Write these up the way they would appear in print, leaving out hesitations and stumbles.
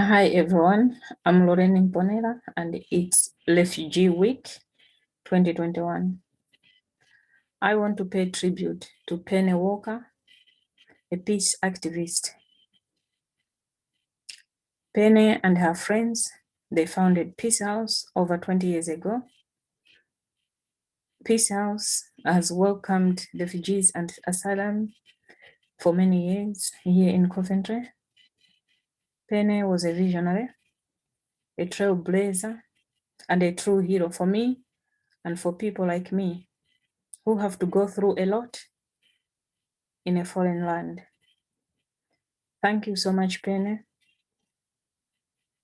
Hi everyone, I'm Loraine Mponela and it's Refugee Week 2021. I want to pay tribute to PennyWalker, a peace activist. Penny and her friends, they founded Peace House over 20 years ago. Peace House has welcomed refugees and asylum for many years here in Coventry. Penny was a visionary, a trailblazer, and a true hero for me and for people like me who have to go through a lot in a foreign land. Thank you so much, Penny,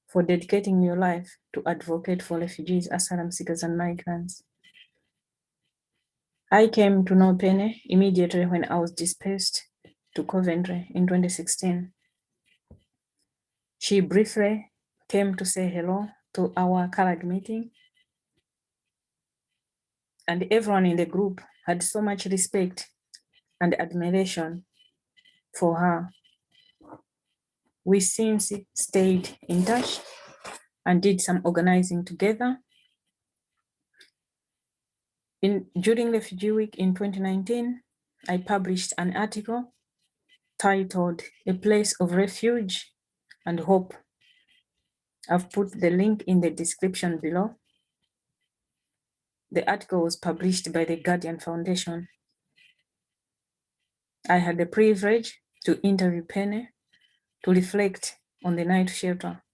for dedicating your life to advocate for refugees, asylum seekers, and migrants. I came to know Penny immediately when I was dispersed to Coventry in 2016. She briefly came to say hello to our CALAG meeting, and everyone in the group had so much respect and admiration for her. We since stayed in touch and did some organizing together. During Refugee Week in 2019, I published an article titled "A Place of Refuge and Hope." I've put the link in the description below. The article was published by the Guardian Foundation. I had the privilege to interview Penny to reflect on the night shelter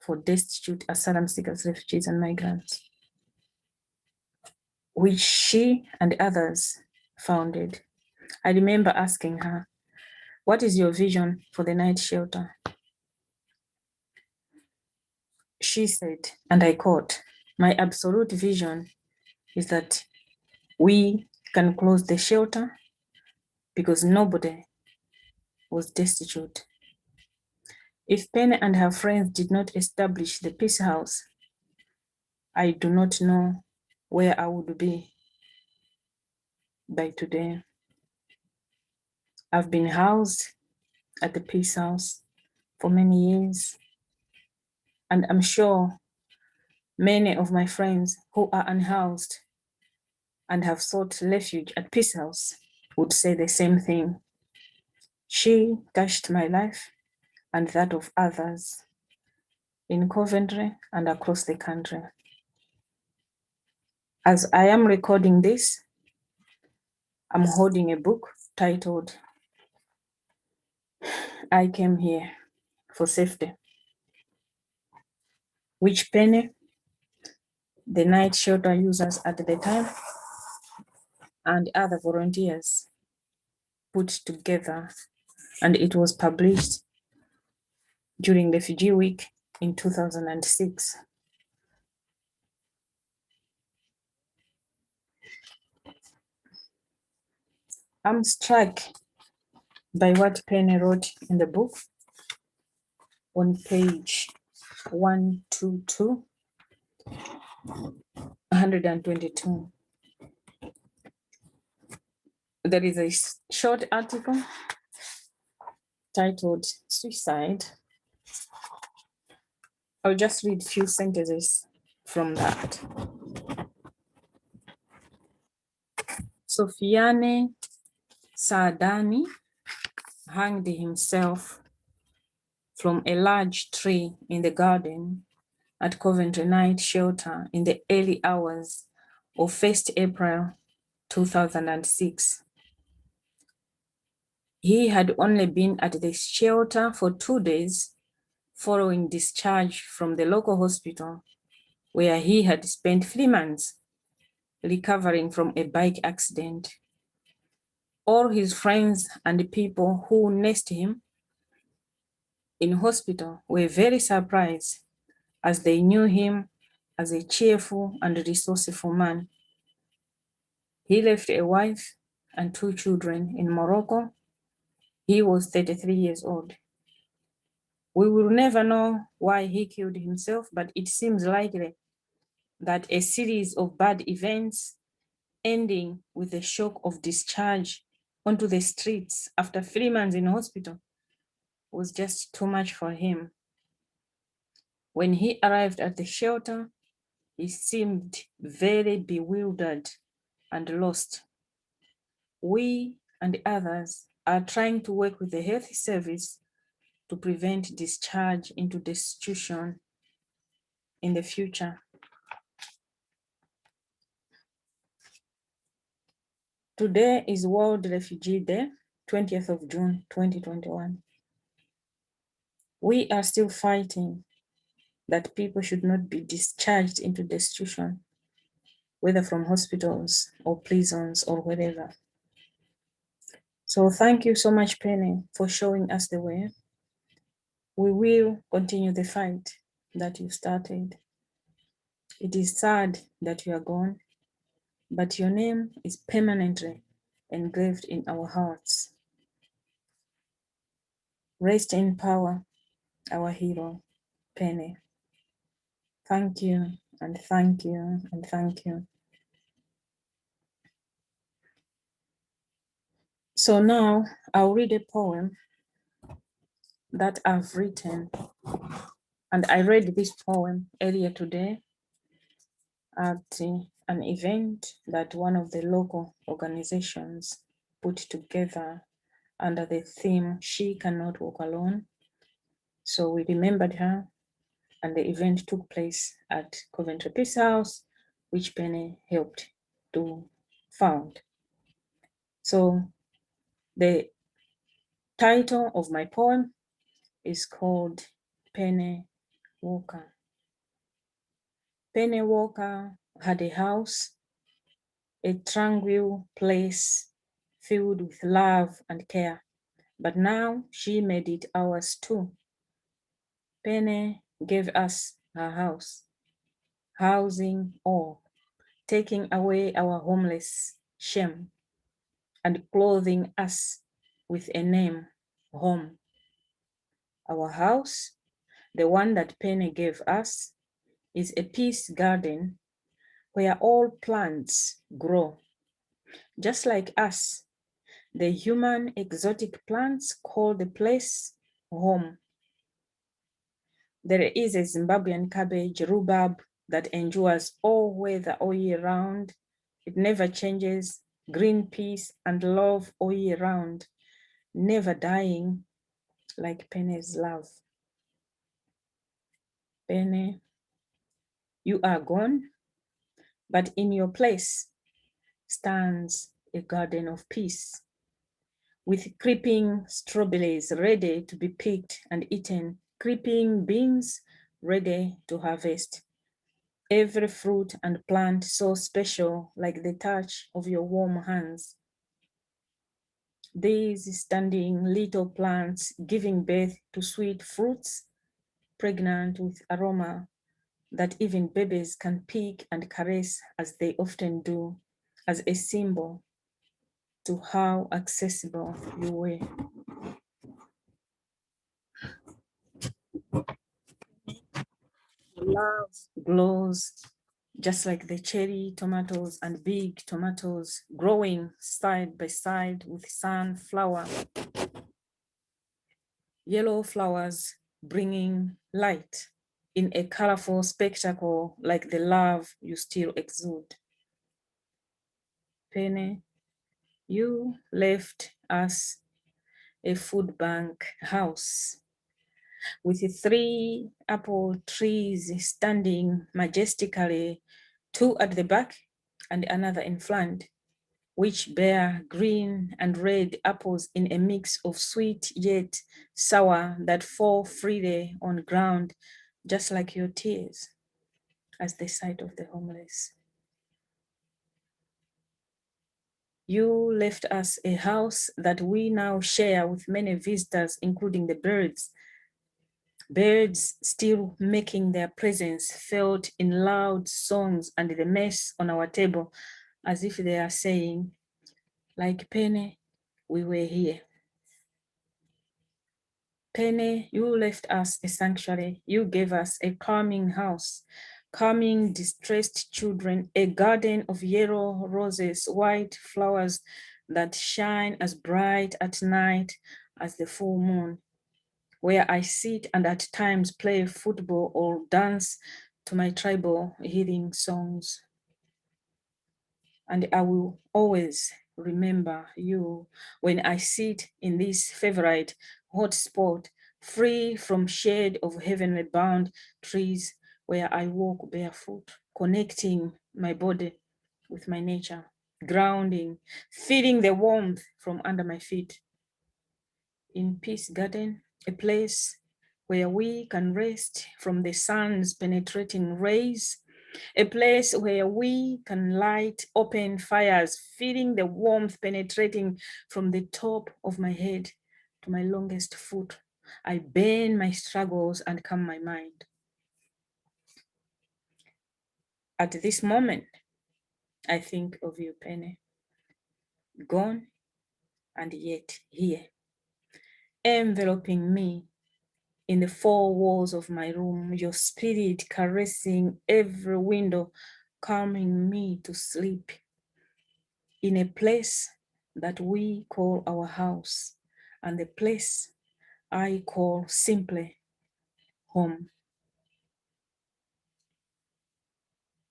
for destitute asylum seekers, refugees, and migrants, which she and others founded. I remember asking her, "What is your vision for the night shelter?" She said, and I quote, "My absolute vision is that we can close the shelter because nobody was destitute. If Penny and her friends did not establish the Peace House, I do not know where I would be by today. I've been housed at the Peace House for many years, and I'm sure many of my friends who are unhoused and have sought refuge at Peace House would say the same thing. She touched my life and that of others in Coventry and across the country. As I am recording this, I'm holding a book titled "I Came Here for Safety," which Penny, the night shelter users at the time, and other volunteers put together, and it was published during Refugee Week in 2006. I'm struck by what Penny wrote in the book on page 122, 122. There is a short article titled "Suicide." I'll just read a few sentences from that. Sofiane Saadani hanged himself from a large tree in the garden at Coventry Night Shelter in the early hours of 1st April 2006. He had only been at the shelter for 2 days following discharge from the local hospital, where he had spent 3 months recovering from a bike accident. All his friends and people who nursed him in hospital were very surprised, as they knew him as a cheerful and resourceful man. He left a wife and 2 children in Morocco. He was 33 years old. We will never know why he killed himself, but it seems likely that a series of bad events ending with the shock of discharge onto the streets after 3 months in hospital was just too much for him. When he arrived at the shelter, he seemed very bewildered and lost. We and others are trying to work with the health service to prevent discharge into destitution in the future. Today is World Refugee Day, 20th of June, 2021. We are still fighting that people should not be discharged into destitution, whether from hospitals or prisons or wherever. So thank you so much, Penny, for showing us the way. We will continue the fight that you started. It is sad that you are gone, but your name is permanently engraved in our hearts. Rest in power, our hero, Penny. Thank you, and thank you, and thank you. So now I'll read a poem that I've written, and I read this poem earlier today at an event that one of the local organizations put together under the theme, She Cannot Walk Alone. So we remembered her, and the event took place at Coventry Peace House, which Penny helped to found. So the title of my poem is called PennyWalker. PennyWalker had a house, a tranquil place filled with love and care, but now she made it ours too. Penny gave us her house, housing all, taking away our homeless shame and clothing us with a name, home. Our house, the one that Penny gave us, is a peace garden where all plants grow. Just like us, the human exotic plants call the place home. There is a Zimbabwean cabbage, Rhubarb, that endures all weather all year round. It never changes, green peace and love all year round, never dying like Penny's love. Penny, you are gone, but in your place stands a garden of peace, with creeping strawberries ready to be picked and eaten, creeping beans ready to harvest. Every fruit and plant so special, like the touch of your warm hands. These standing little plants giving birth to sweet fruits, pregnant with aroma that even babies can pick and caress as they often do, as a symbol to how accessible you were. Love glows just like the cherry tomatoes and big tomatoes growing side by side with sunflower. Yellow flowers bringing light in a colorful spectacle like the love you still exude. Penny, you left us a food bank house with 3 apple trees standing majestically, 2 at the back and another in front, which bear green and red apples in a mix of sweet yet sour that fall freely on ground, just like your tears, as the sight of the homeless. You left us a house that we now share with many visitors, including the birds. Birds still making their presence felt in loud songs and the mess on our table, as if they are saying, like Penny, we were here. Penny, you left us a sanctuary. You gave us a calming house, calming distressed children, a garden of yellow roses, white flowers that shine as bright at night as the full moon. where I sit and at times play football or dance to my tribal healing songs. And I will always remember you when I sit in this favorite hot spot, free from shade of heavenly bound trees, where I walk barefoot, connecting my body with my nature, grounding, feeling the warmth from under my feet. In Peace Garden, a place where we can rest from the sun's penetrating rays, a place where we can light open fires, feeling the warmth penetrating from the top of my head to my longest foot. I burn my struggles and calm my mind. At this moment, I think of you, Penny, gone and yet here, enveloping me in the four walls of my room, your spirit caressing every window, calming me to sleep in a place that we call our house, and the place I call simply home.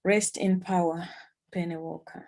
Rest in power, PennyWalker.